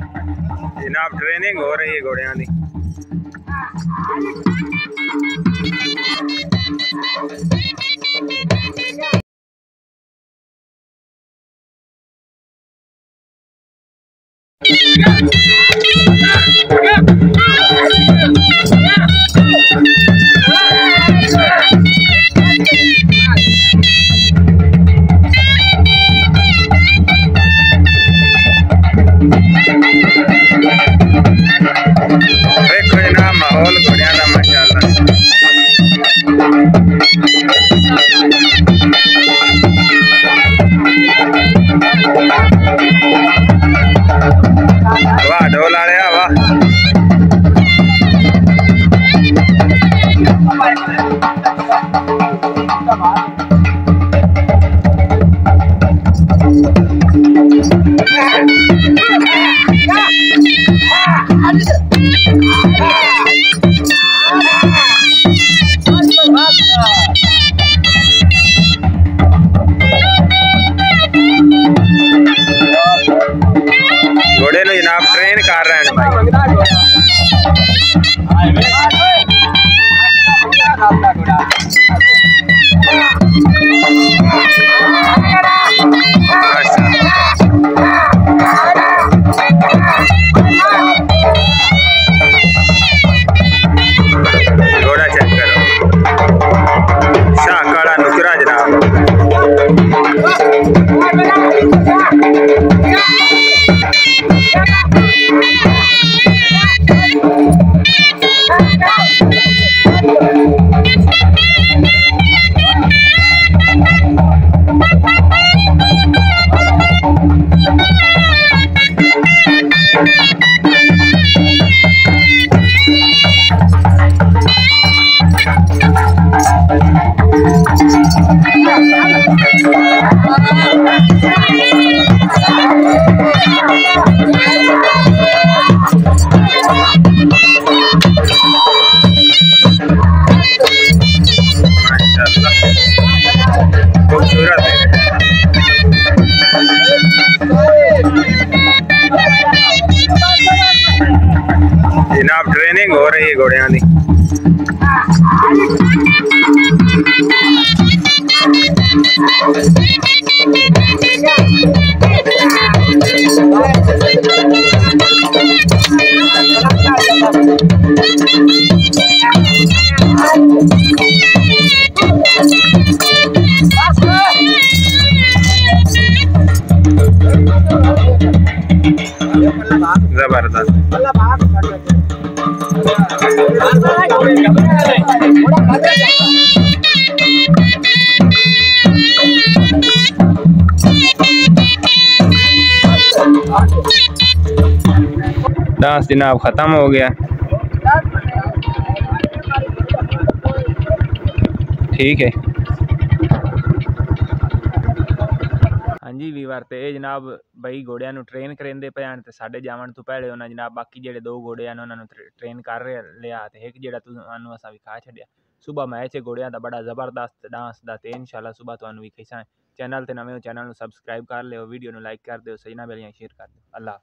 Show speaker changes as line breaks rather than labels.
जनाब ट्रेनिंग हो रही है घोड़ियां की। देखो जनाब माहौल घोड़ियां का माशाअल्लाह। वाह ढोल वाले वाह। घोड़े नु जनाब ट्रेन कर रहे हैं भाई। घोड़ा चेक करो, शाह काला नुकरा जनाब। खूबसूरत है जनाब ट्रेनिंग हो रही है घोड़ियां की। जबरदस्त डांस जनाब खत्म हो गया। ठीक है हाँ जी वीवर तो ये जनाब बई घोड़िया ट्रेन करेंदे पे ते साडे जावन तो पहले उन्हें जनाब बाकी जेडे दो घोड़े हैं उन्होंने ट्रेन कर लिया ते एक जेड़ा तुहानू असा विखा छड्या। सुबह मैच है घोड़िया का बड़ा जबरदस्त डांस का ते इंशाल्लाह सुबह तुहानू विखाईसा। चैनल ते नवे हो चैनल नू सबसक्राइब कर लियो, वीडियो नू लाइक कर दियो, सजना बेलियां शेयर कर दियो। अल्लाह।